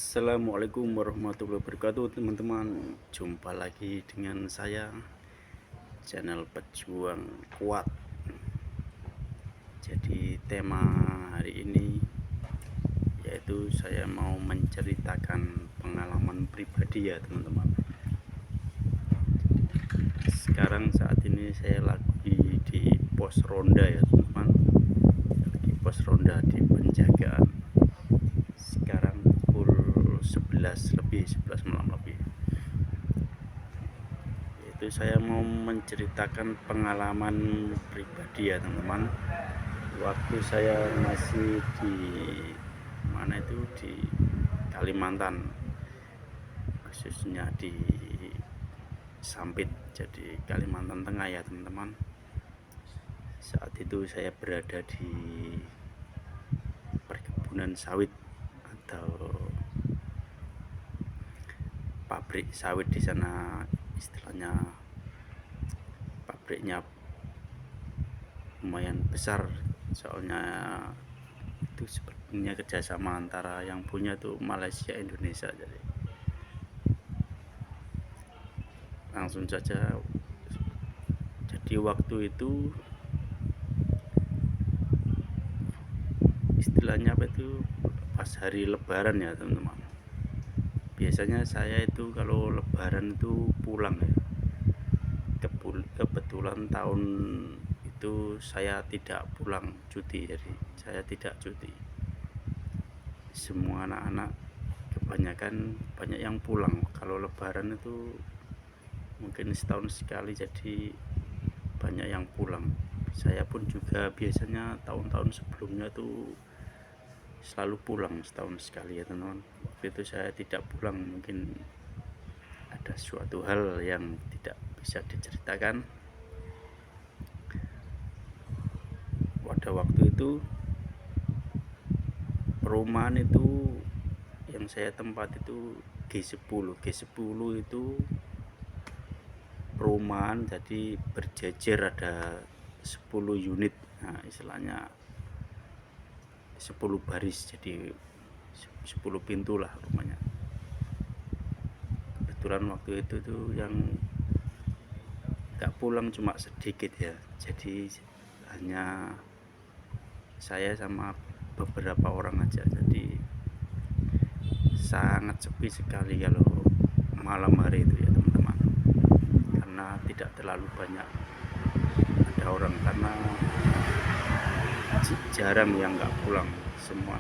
Assalamualaikum warahmatullahi wabarakatuh, teman-teman. Jumpa lagi dengan saya, channel Pejuang Kuat. Jadi tema hari ini yaitu saya mau menceritakan pengalaman pribadi ya, teman-teman. Sekarang saat ini saya lagi di pos ronda ya, teman-teman. Di pos ronda di penjagaan. Sekarang pukul 11 lebih, 11 malam lebih. Itu saya mau menceritakan pengalaman pribadi ya, teman-teman. Waktu saya masih di mana itu, di Kalimantan, khususnya di Sampit, jadi Kalimantan Tengah ya, teman-teman. Saat itu saya berada di perkebunan sawit atau pabrik sawit di sana, istilahnya pabriknya lumayan besar, soalnya itu sebenarnya kerjasama antara yang punya tuh Malaysia Indonesia. Jadi langsung saja, jadi waktu itu istilahnya apa itu, pas hari lebaran ya, teman-teman. Biasanya saya itu kalau lebaran itu pulang ya. Kebetulan tahun itu saya tidak pulang cuti, jadi saya tidak cuti. Semua anak-anak kebanyakan banyak yang pulang kalau lebaran itu, mungkin setahun sekali, jadi banyak yang pulang. Saya pun juga biasanya tahun-tahun sebelumnya tuh selalu pulang setahun sekali ya, teman-teman. Waktu itu saya tidak pulang, mungkin ada suatu hal yang tidak bisa diceritakan. Pada waktu itu perumahan itu yang saya tempat itu G10 itu perumahan, jadi berjejer ada 10 unit. Nah, istilahnya 10 baris, jadi 10 pintu lah rumahnya. Kebetulan waktu itu tuh yang gak pulang cuma sedikit ya, jadi hanya saya sama beberapa orang aja, jadi sangat sepi sekali kalau malam hari itu ya, teman-teman, karena tidak terlalu banyak ada orang, karena jarang yang nggak pulang, semua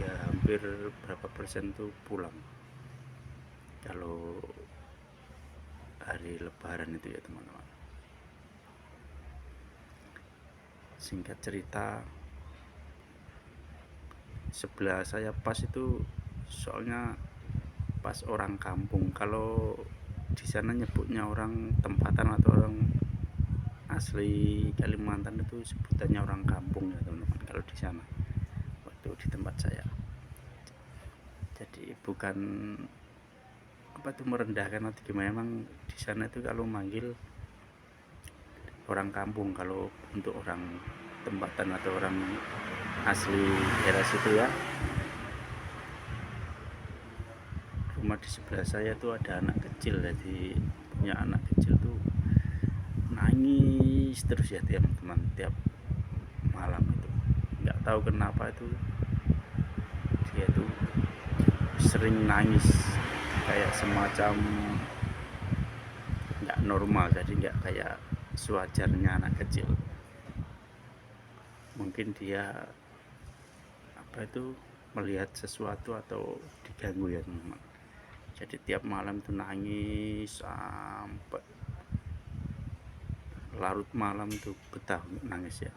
ya hampir berapa persen tuh pulang kalau hari lebaran itu ya, teman-teman. Singkat cerita, sebelah saya pas itu soalnya pas orang kampung. Kalau di sana nyebutnya orang tempatan atau orang asli Kalimantan itu sebutannya orang kampung ya, teman-teman, kalau di sana waktu di tempat saya. Jadi bukan apa tuh merendahkan atau gimana, emang di sana itu kalau manggil orang kampung. Kalau untuk orang tempatan atau orang asli daerah situ ya, rumah di sebelah saya tuh ada anak kecil, jadi punya anak kecil tuh nangis terus ya, teman-teman, tiap malam itu nggak tahu kenapa itu dia tuh sering nangis, kayak semacam nggak normal, jadi nggak kayak sewajarnya anak kecil. Mungkin dia apa itu melihat sesuatu atau diganggu ya, teman-teman. Jadi tiap malam itu nangis sampai larut malam itu betah nangis ya.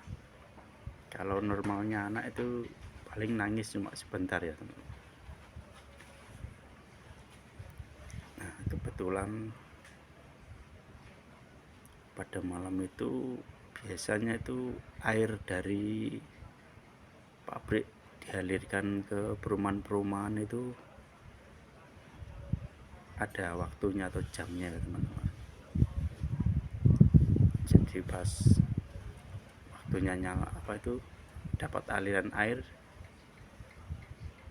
Kalau normalnya anak itu paling nangis cuma sebentar ya, teman-teman. Nah, kebetulan pada malam itu biasanya itu air dari pabrik dialirkan ke perumahan-perumahan itu ada waktunya atau jamnya ya, teman-teman. Jadi pas waktunya nyala apa itu dapat aliran air,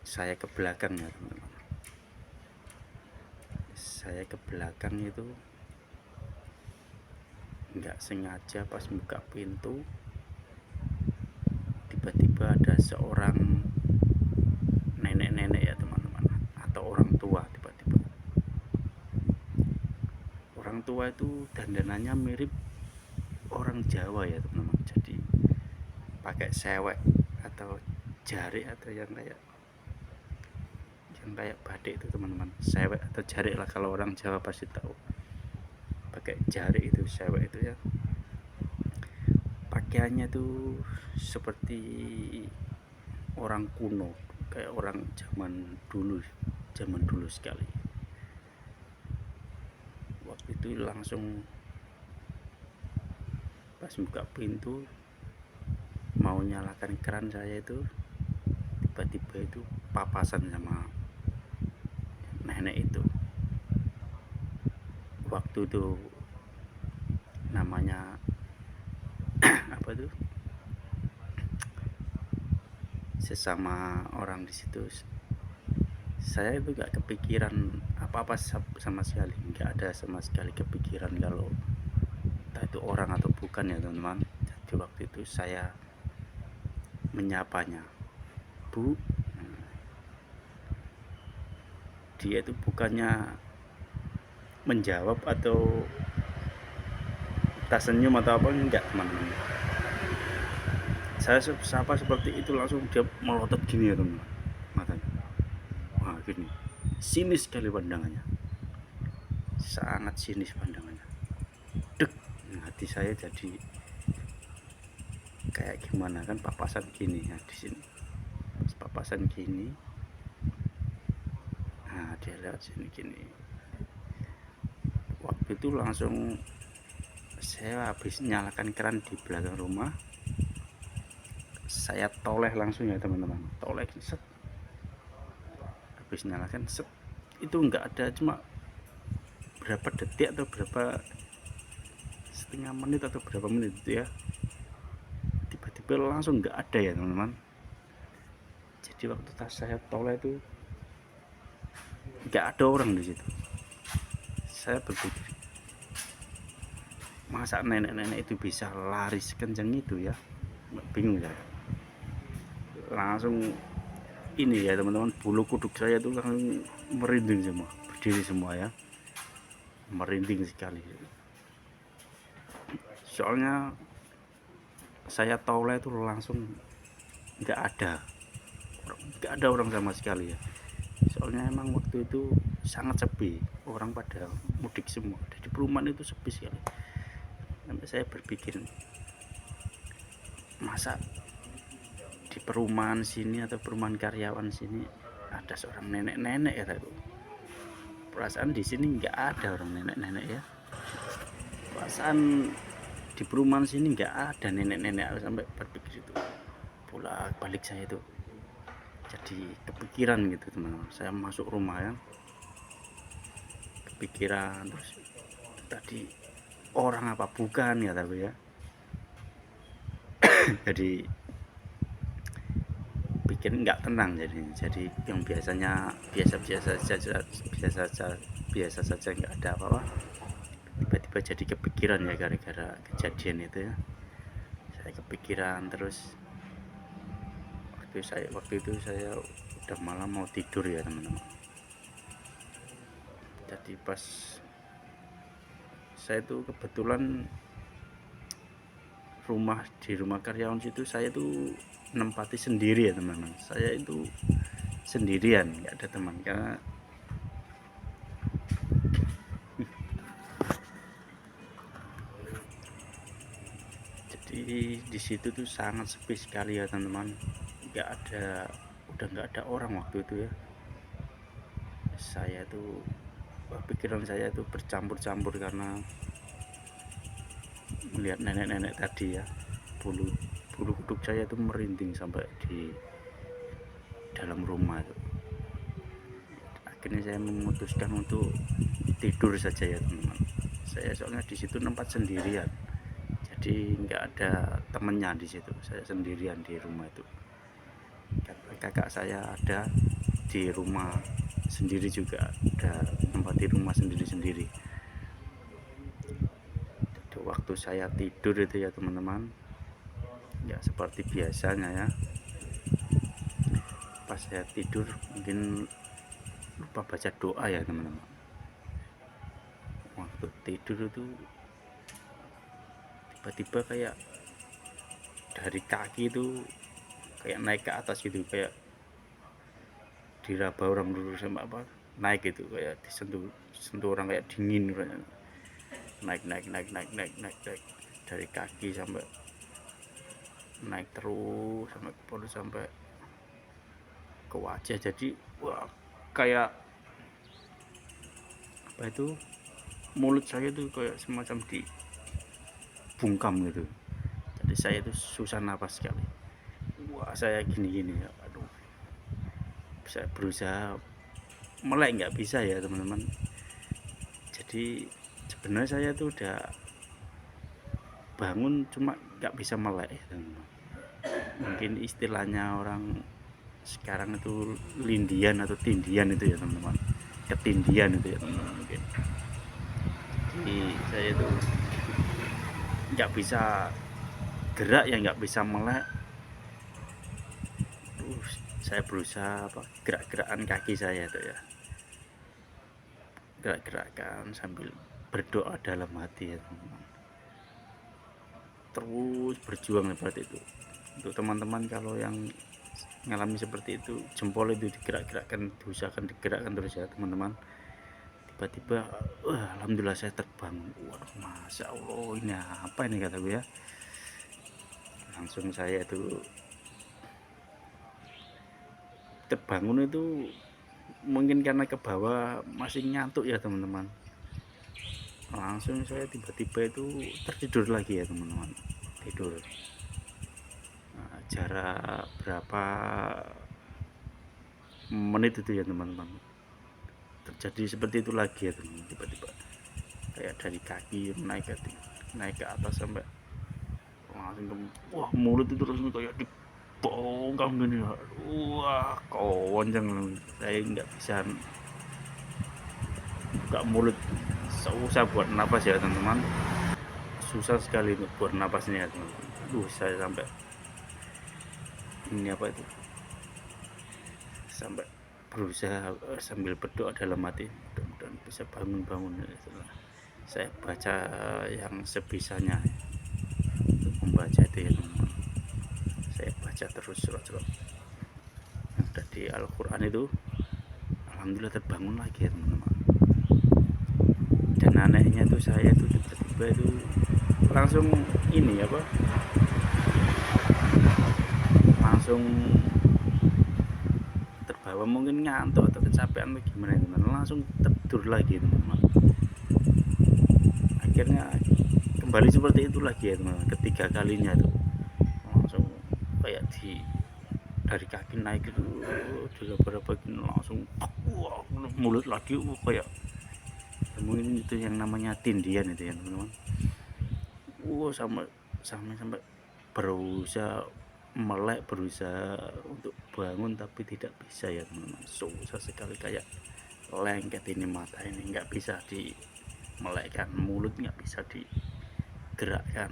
saya ke belakang ya, teman-teman. saya ke belakang itu nggak sengaja pas buka pintu, tiba-tiba ada seorang nenek-nenek ya teman-teman, atau orang tua. Tiba-tiba orang tua itu dandanannya mirip orang Jawa ya teman-teman, jadi pakai sewek atau jarik, atau yang kayak batik itu teman-teman, sewek atau jarik lah, kalau orang Jawa pasti tahu pakai jarik itu, sewek itu ya. Pakaiannya tuh seperti orang kuno, kayak orang zaman dulu sekali. Waktu itu langsung pas buka pintu mau nyalakan keran, saya itu tiba-tiba itu papasan sama nenek itu. Waktu itu namanya apa tuh, sesama orang di situ, saya itu gak kepikiran apa-apa sama sekali, nggak ada sama sekali kepikiran kalau entah itu orang atau bukan ya teman-teman. Jadi waktu itu saya menyapanya, Bu. Dia itu bukannya menjawab atau senyum atau apa, enggak teman-teman. Saya sapa seperti itu, langsung dia melotot gini ya teman-teman, matanya. Wah gini, sinis sekali pandangannya, sangat sinis pandangannya. Dek, hati saya jadi kayak gimana kan, papasan gini ya di sini, papasan gini. Nah dia lihat sini gini. Waktu itu langsung saya habis nyalakan keran di belakang rumah, saya toleh langsung ya teman-teman, toleh set. Habis nyalakan set, itu enggak ada, cuma berapa detik atau berapa setengah menit atau berapa menit itu ya, tiba-tiba langsung enggak ada ya teman-teman. Jadi waktu tas saya toleh itu enggak ada orang di situ. Saya berpikir, masa nenek-nenek itu bisa lari sekencang itu ya, bingung saya. Langsung ini ya teman-teman, bulu kuduk saya itu langsung merinding semua, berdiri semua ya, merinding sekali. Soalnya saya toleh itu langsung nggak ada orang sama sekali ya. Soalnya emang waktu itu sangat sepi, orang pada mudik semua, di perumahan itu sepi sekali. Sampai saya berpikir, masa di perumahan sini atau perumahan karyawan sini ada seorang nenek-nenek ya tadi. Perasaan di sini nggak ada orang nenek-nenek ya. Perasaan di perumahan sini nggak ada nenek-nenek, sampai berpikir itu. Bolak balik saya itu jadi kepikiran gitu teman-teman. Saya masuk rumah ya, kepikiran terus, tadi orang apa bukan ya tapi ya. Jadi bikin nggak tenang, jadi yang biasanya biasa saja nggak ada apa-apa, tiba-tiba jadi kepikiran ya, gara-gara kejadian itu ya. Saya kepikiran terus. Waktu itu saya udah malam mau tidur ya teman-teman. Jadi pas saya tuh kebetulan di rumah karyawan situ, saya tuh nempati sendiri ya teman-teman. Saya itu sendirian, nggak ada teman, karena jadi di situ tuh sangat sepi sekali ya teman-teman. Udah nggak ada orang waktu itu ya. Saya tuh pikiran saya tuh bercampur-campur karena melihat nenek-nenek tadi ya. Bulu kuduk saya tuh merinding sampai di dalam rumah itu. Akhirnya saya memutuskan untuk tidur saja ya teman-teman. Saya soalnya di situ tempat sendirian, jadi nggak ada temennya di situ. Saya sendirian di rumah itu. Kakak saya ada di rumah sendiri juga, ada nempati rumah sendiri-sendiri. Jadi waktu saya tidur itu ya teman-teman, ya seperti biasanya ya, pas saya tidur mungkin lupa baca doa ya teman-teman. Waktu tidur itu tiba-tiba kayak dari kaki itu kayak naik ke atas gitu, kayak diraba orang dulu sama apa, naik gitu, kayak disentuh orang, kayak dingin kayak. Naik dari kaki sampai naik terus sampai ke perut sampai ke wajah. Jadi wah, kayak apa itu, mulut saya tuh kayak semacam dibungkam gitu. Jadi saya itu susah napas sekali. Wah, saya gini-gini ya, aduh, saya berusaha melek nggak bisa ya teman-teman. Jadi sebenarnya saya tuh udah bangun, cuma nggak bisa melek ya teman-teman. Mungkin istilahnya orang sekarang itu lindian atau tindian itu ya teman-teman, ketindian itu ya teman-teman mungkin. Jadi saya itu nggak bisa gerak ya, nggak bisa melek. Saya berusaha apa, gerak-gerakan kaki saya itu ya, gerak-gerakan sambil berdoa dalam hati ya teman-teman. Terus berjuang seperti itu. Untuk teman-teman kalau yang mengalami seperti itu, jempol itu digerak-gerakkan, diusahakan digerakkan terus ya teman-teman. Tiba-tiba alhamdulillah saya terbangun. Waduh, masya Allah, ini apa ini kata gue ya. Langsung saya itu terbangun itu mungkin karena ke bawah masih ngantuk ya teman-teman. Langsung saya tiba-tiba itu tertidur lagi ya teman-teman, tidur. Nah, jarak berapa menit itu ya teman-teman, terjadi seperti itu lagi ya teman-teman. Tiba-tiba kayak dari kaki naik ke atas sampai langsung ke, wah, mulut itu langsung kayak dibongkar gini ya. Wah, kencang, saya nggak bisa buka mulut, susah buat napas ya teman-teman, susah sekali untuk buat napasnya ya teman-teman. Saya sampai ini apa itu, sampai berusaha sambil berdoa dalam hati, mudah-mudahan bisa bangun-bangun. Saya baca yang sebisanya untuk membaca itu ya teman-teman. Saya baca terus surat-surat yang ada di Al-Quran itu. Alhamdulillah terbangun lagi ya teman-teman. Dan anehnya tuh saya tuh tiba-tiba itu langsung ini apa, langsung terbawa mungkin ngantuk atau kecapean atau gimana teman-teman, langsung tidur lagi teman-teman. Akhirnya kembali seperti itu lagi ya teman-teman, ketiga kalinya tuh langsung kayak dari kaki naik itu juga beberapa gini, langsung wah, mulut lagi kayak mungkin itu yang namanya tindian itu ya teman-teman. Sampai berusaha melek, berusaha untuk bangun tapi tidak bisa ya teman-teman, susah sekali, kayak lengket ini mata ini, nggak bisa dimelekkan, mulut nggak bisa digerakkan,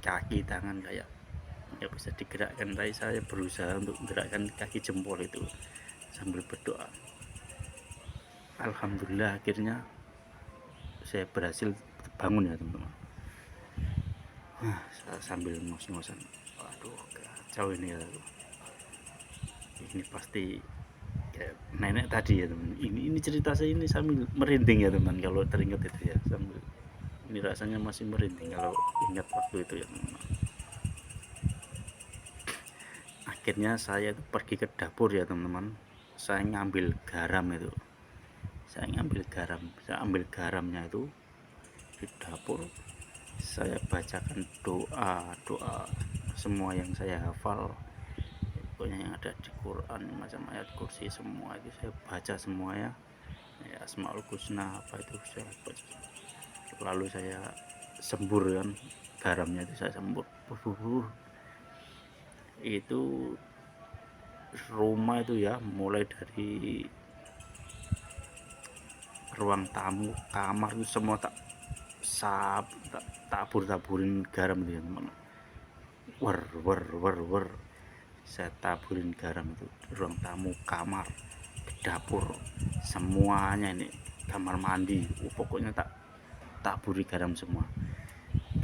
kaki tangan kayak nggak bisa digerakkan. Tapi saya berusaha untuk menggerakkan kaki jempol itu sambil berdoa. Alhamdulillah akhirnya saya berhasil bangun ya teman-teman. Saya sambil ngos-ngosan, waduh kacau ini ya, ini pasti kayak nenek tadi ya teman. Ini cerita saya ini sambil merinding ya teman, kalau teringat itu ya, sambil ini rasanya masih merinding kalau ingat waktu itu ya teman. Akhirnya saya pergi ke dapur ya teman-teman. Saya ngambil garam itu, saya ambil garamnya itu di dapur. Saya bacakan doa semua yang saya hafal, pokoknya yang ada di Quran, macam ayat kursi semua itu saya baca semua ya, Asmaul Husna apa itu saya baca. Lalu saya sembur kan, garamnya itu saya sembur. Itu rumah itu ya, mulai dari ruang tamu, kamar itu semua tabur-taburin garam itu ya teman. Wer wer wer wer, saya taburin garam itu ruang tamu, kamar, dapur, semuanya ini, kamar mandi, pokoknya tak taburi garam semua.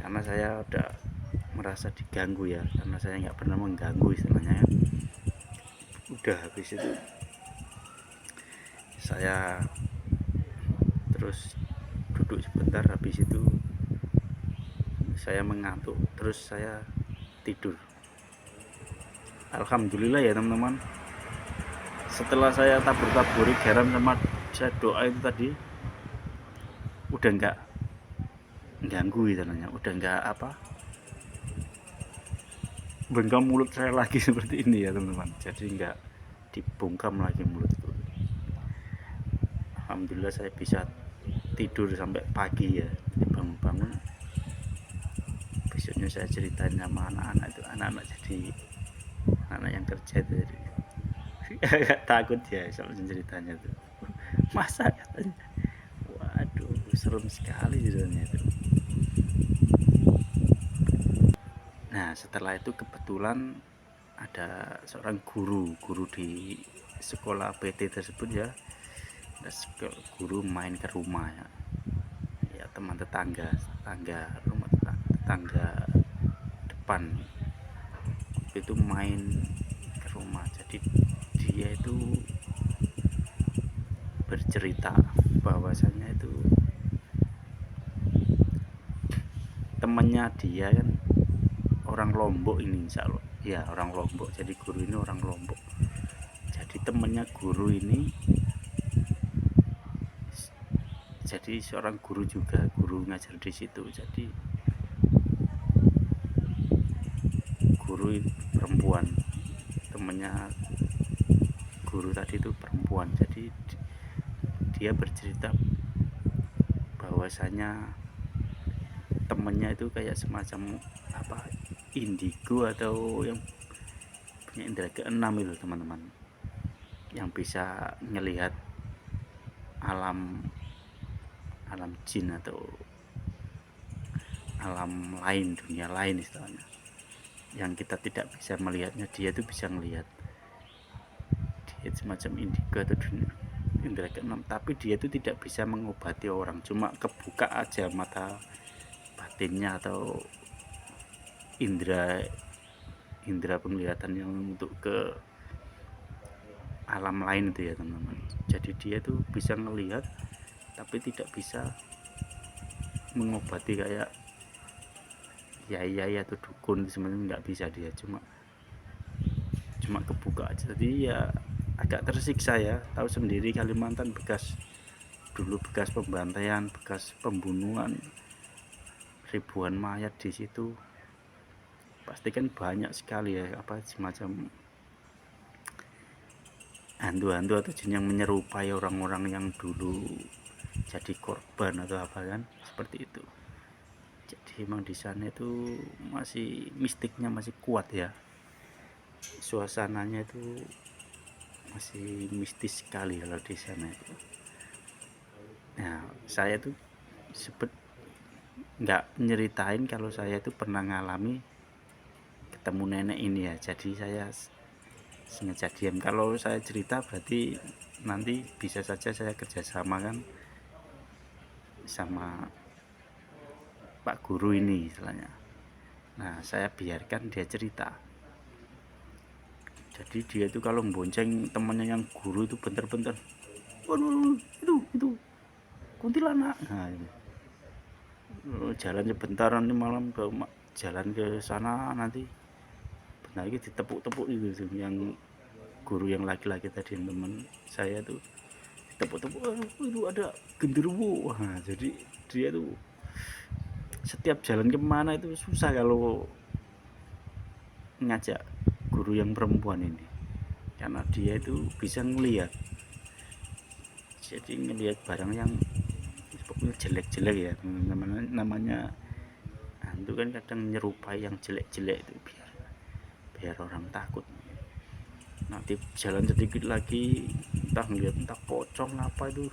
Karena saya udah merasa diganggu ya, karena saya nggak pernah mengganggu istilahnya ya. Udah habis itu saya terus duduk sebentar, habis itu saya mengantuk, terus saya tidur. Alhamdulillah ya teman-teman, setelah saya tabur-taburi garam sama saya doa itu tadi, udah nggak ganggu istilahnya, udah nggak bungkam mulut saya lagi seperti ini ya teman-teman. Jadi nggak dibungkam lagi mulutku. Alhamdulillah saya bisa tidur sampai pagi ya, bangun-bangun besoknya saya ceritain sama anak-anak itu, anak-anak jadi anak yang kerja itu jadi agak takut ya soal ceritanya tuh. Masa katanya, waduh serem sekali ceritanya itu. Nah setelah itu kebetulan ada seorang guru di sekolah PT tersebut ya, ada guru main ke rumah ya, ya teman tetangga rumah tetangga depan itu main ke rumah. Jadi dia itu bercerita bahwasanya itu temannya dia kan orang Lombok ini, insya Allah ya orang Lombok. Jadi guru ini orang Lombok. Jadi temannya guru ini jadi seorang guru juga, guru ngajar di situ. Jadi guru perempuan, temannya guru tadi itu perempuan. Jadi dia bercerita bahwasanya temennya itu kayak semacam indigo atau yang punya indera keenam itu teman-teman, yang bisa ngelihat alam jin atau alam lain, dunia lain istilahnya, yang kita tidak bisa melihatnya, dia itu bisa melihat. Dia semacam indigo atau dunia indera keenam, tapi dia itu tidak bisa mengobati orang, cuma kebuka aja mata batinnya atau indera penglihatan yang untuk ke alam lain itu ya teman-teman. Jadi dia itu bisa ngelihat tapi tidak bisa mengobati kayak yai atau dukun, sebenarnya nggak bisa, dia cuma kebuka aja. Jadi ya agak tersiksa ya, tahu sendiri Kalimantan bekas pembantaian, bekas pembunuhan, ribuan mayat di situ, pasti kan banyak sekali ya semacam hantu-hantu atau jin yang menyerupai orang-orang yang dulu jadi korban atau kan, seperti itu. Jadi emang di sana itu masih mistiknya masih kuat ya, suasananya itu masih mistis sekali kalau di sana itu. Nah saya tuh nggak nyeritain kalau saya itu pernah ngalami ketemu nenek ini ya, jadi saya sengaja diam. Kalau saya cerita berarti nanti bisa saja saya kerjasama kan sama Pak Guru ini istilahnya. Nah saya biarkan dia cerita. Jadi dia itu kalau bonceng temannya yang guru itu bentar-bentar, waduh itu kuntilanak. Nah, jalan sebentar, nanti malam jalan ke sana, nanti benar lagi ditepuk-tepuk itu yang guru yang laki-laki tadi, teman saya tuh ditepuk-tepuk, itu ada genderuwo. Nah, jadi dia tuh setiap jalan kemana itu susah kalau ngajak guru yang perempuan ini, karena dia itu bisa ngelihat, jadi ngelihat barang yang pokoknya jelek-jelek ya, namanya hantu kan kadang menyerupai yang jelek-jelek itu biar orang takut. nanti jalan sedikit lagi entah ngeliat entah pocong apa itu,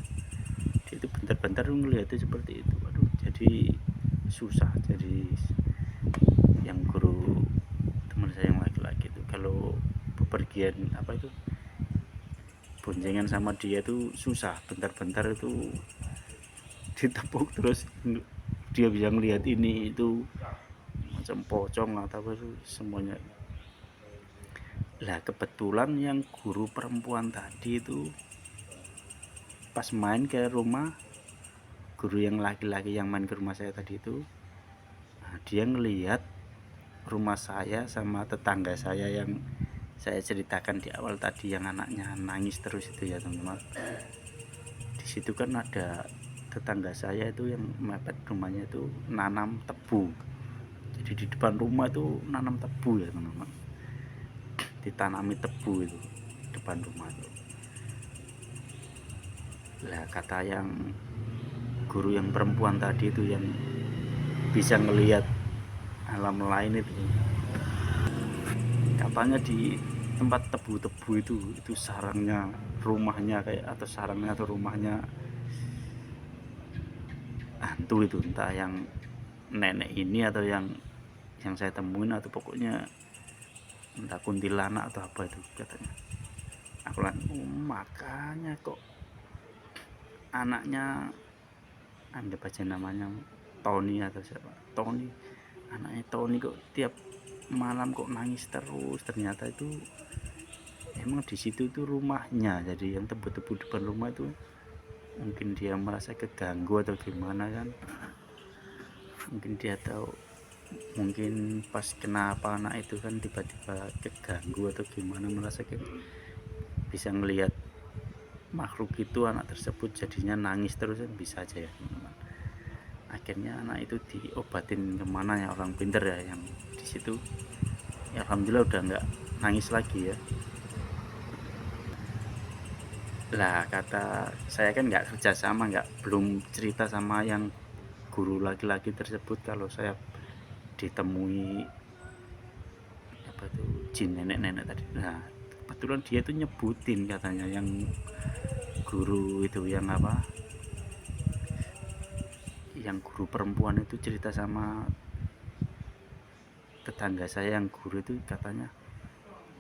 dia itu bentar-bentar ngeliatnya seperti itu. Aduh, jadi susah. Jadi yang guru teman saya yang laki-laki itu kalau bepergian apa itu boncengan sama dia itu susah, bentar-bentar itu ditepuk terus dia bisa ngelihat ini itu macam pocong atau apa itu semuanya. Lah kebetulan yang guru perempuan tadi itu pas main ke rumah guru yang laki-laki yang main ke rumah saya tadi itu, nah, dia ngelihat rumah saya sama tetangga saya yang saya ceritakan di awal tadi yang anaknya nangis terus itu ya teman-teman. Di situ kan ada tetangga saya itu yang mepet rumahnya itu nanam tebu. Jadi di depan rumah itu nanam tebu ya teman-teman. Ditanami tebu itu depan rumah itu. Lah kata yang guru yang perempuan tadi itu yang bisa ngelihat alam lain itu, katanya di tempat tebu-tebu itu sarangnya rumahnya kayak atau sarangnya atau rumahnya hantu itu, entah yang nenek ini atau yang saya temuin atau pokoknya entah kuntilanak atau apa itu katanya. Aku bilang, makanya kok anaknya anggap aja namanya Tony atau siapa, Tony, anaknya Tony kok tiap malam kok nangis terus. Ternyata itu emang di situ itu rumahnya. Jadi yang tebu-tebu depan rumah itu mungkin dia merasa keganggu atau gimana kan, mungkin dia tahu, mungkin pas kenapa anak itu kan tiba-tiba keganggu atau gimana, merasa bisa ngelihat makhluk itu, anak tersebut jadinya nangis terus kan, bisa aja ya teman-teman. Akhirnya anak itu diobatin kemana ya, orang pinter ya yang di situ ya, alhamdulillah udah nggak nangis lagi ya. Lah kata saya kan nggak kerja sama, belum cerita sama yang guru laki-laki tersebut kalau saya ditemui apa tuh jin nenek-nenek tadi. Nah kebetulan dia tuh nyebutin katanya yang guru itu yang apa, yang guru perempuan itu cerita sama tetangga saya yang guru itu, katanya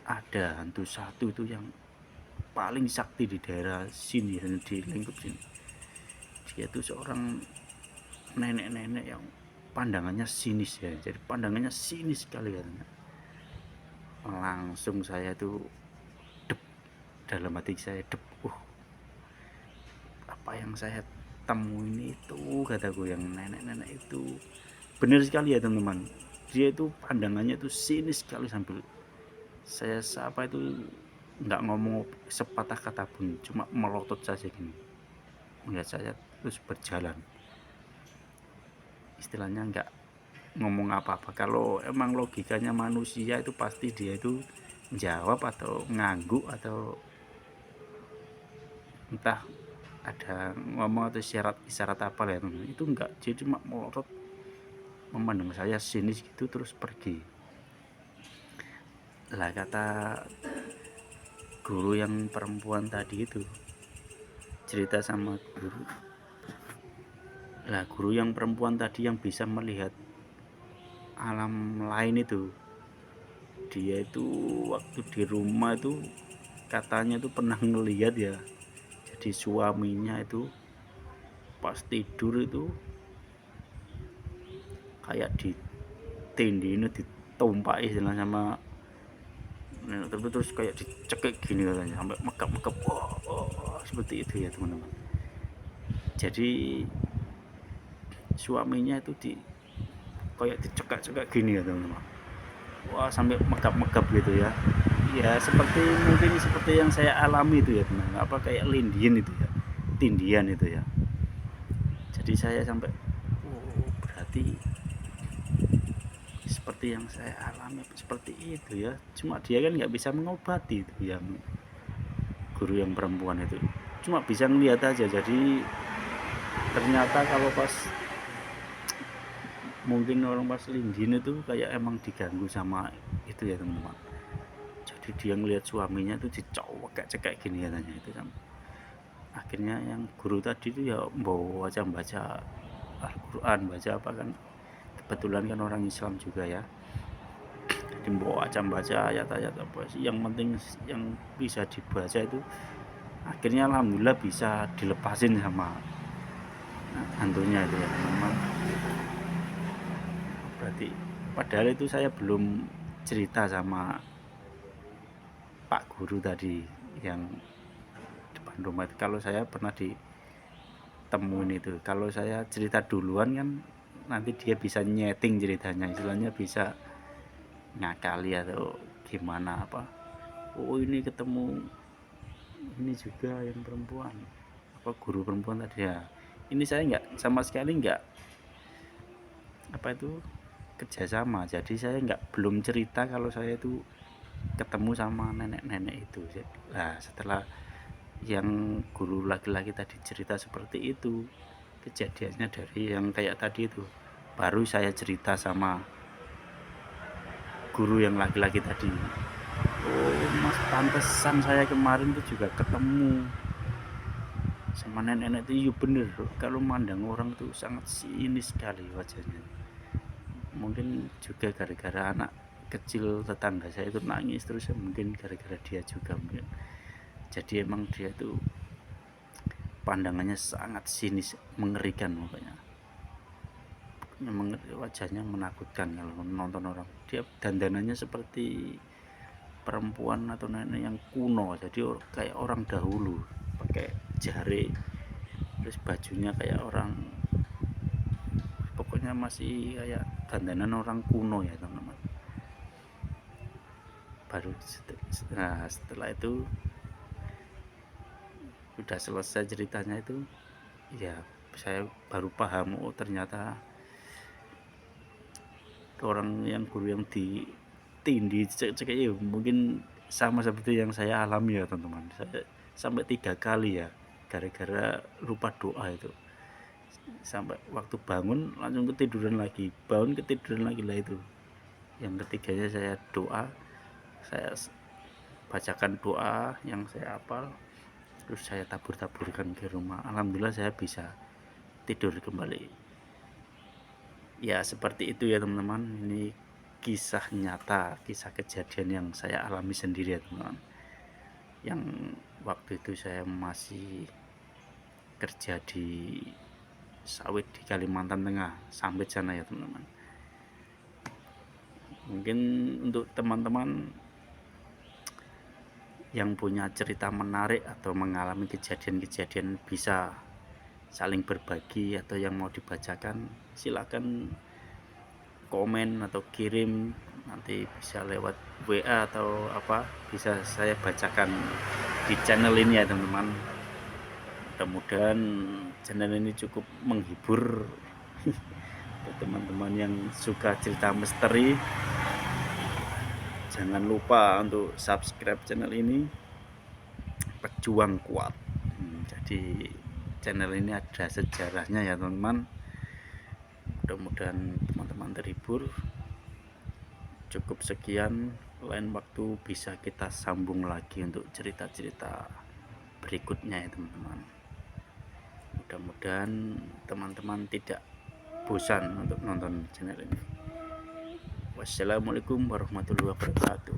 ada hantu satu itu yang paling sakti di daerah sini dan di lingkup sini. Dia itu seorang nenek-nenek yang pandangannya sinis ya, jadi pandangannya sinis sekali katanya. Langsung saya tuh dep, dalam hati saya dep, apa yang saya temuin itu, kataku, yang nenek-nenek itu benar sekali ya teman-teman. Dia itu pandangannya itu sinis sekali, sambil saya sapa itu nggak ngomong sepatah kata pun, cuma melotot saja gini melihat saya terus berjalan, istilahnya nggak ngomong apa-apa. Kalau emang logikanya manusia itu pasti dia itu jawab atau ngangguk atau entah ada ngomong atau isyarat apa lah itu enggak. Dia cuma melotot memandang saya sinis gitu terus pergi. Lah kata guru yang perempuan tadi itu cerita sama guru, lah guru yang perempuan tadi yang bisa melihat alam lain itu, dia itu waktu di rumah itu katanya itu pernah ngelihat ya, jadi suaminya itu pas tidur itu kayak ditindih, ditumpahi sama terus kayak dicekik gini katanya, sampai megap-megap, seperti itu ya teman-teman. Jadi suaminya itu kayak dicekak-cekak gini ya teman-teman, sampai megap-megap gitu ya. Ya seperti mungkin seperti yang saya alami itu ya teman-teman, apa kayak lindian itu ya, tindian itu ya. Jadi saya sampai berarti seperti yang saya alami seperti itu ya. Cuma dia kan nggak bisa mengobati itu, yang guru yang perempuan itu cuma bisa ngeliat aja. Jadi ternyata kalau pas mungkin orang pas lindin itu kayak emang diganggu sama itu ya teman-teman. Jadi jadi dia ngelihat suaminya itu dicowok kayak cekek gini katanya itu kan. Akhirnya yang guru tadi itu ya bawa baca Al-Quran, baca apa kan, kebetulan kan orang Islam juga ya, jadi baca ayat-ayat apa sih yang penting yang bisa dibaca itu. Akhirnya alhamdulillah bisa dilepasin sama hantunya itu ya memang. Berarti padahal itu saya belum cerita sama Pak Guru tadi yang depan rumah itu, kalau saya pernah ditemuin itu. Kalau saya cerita duluan kan nanti dia bisa nyeting ceritanya, istilahnya bisa ngakali atau gimana apa, oh ini ketemu ini juga yang perempuan, apa guru perempuan tadi ya. Ini saya nggak sama sekali nggak apa itu kerjasama, jadi saya belum cerita kalau saya itu ketemu sama nenek-nenek itu. Nah setelah yang guru laki-laki tadi cerita seperti itu, kejadiannya dari yang kayak tadi itu, baru saya cerita sama guru yang laki-laki tadi. Oh mas, pantesan saya kemarin tuh juga ketemu sama nenek-nenek itu. Iya bener, kalau mandang orang tuh sangat sinis sekali wajahnya. Mungkin juga gara-gara anak kecil tetangga saya itu nangis terus, mungkin gara-gara dia juga mungkin. Jadi emang dia tuh pandangannya sangat sinis, mengerikan pokoknya. Wajahnya menakutkan kalau nonton orang. Dia dandanannya seperti perempuan atau nenek yang kuno, jadi kayak orang dahulu, pakai jari, terus bajunya kayak orang, pokoknya masih kayak dandanan orang kuno ya teman-teman. Baru setelah itu udah selesai ceritanya itu ya, saya baru paham, oh ternyata orang yang guru yang ditindih cek ya mungkin sama seperti yang saya alami ya teman-teman. Saya sampai 3 kali ya, gara-gara lupa doa itu, sampai waktu bangun langsung ketiduran lagi, bangun ketiduran lagi lah itu. Yang ketiganya saya doa, saya bacakan doa yang saya hafal, terus saya tabur-taburkan ke rumah. Alhamdulillah saya bisa tidur kembali. Ya seperti itu ya teman-teman, ini kisah nyata, kisah kejadian yang saya alami sendiri ya teman-teman. Yang waktu itu saya masih kerja di sawit di Kalimantan Tengah, Sambit sana ya teman-teman. Mungkin untuk teman-teman yang punya cerita menarik atau mengalami kejadian-kejadian, bisa saling berbagi atau yang mau dibacakan, silakan komen atau kirim, nanti bisa lewat WA atau apa, bisa saya bacakan di channel ini ya teman-teman. Mudah-mudahan channel ini cukup menghibur buat teman-teman yang suka cerita misteri. Jangan lupa untuk subscribe channel ini, Pejuang Kuat. Jadi channel ini ada sejarahnya ya teman-teman. Mudah-mudahan teman-teman terhibur. Cukup sekian, lain waktu bisa kita sambung lagi untuk cerita-cerita berikutnya ya teman-teman. Mudah-mudahan teman-teman tidak bosan untuk nonton channel ini. Wassalamualaikum warahmatullahi wabarakatuh.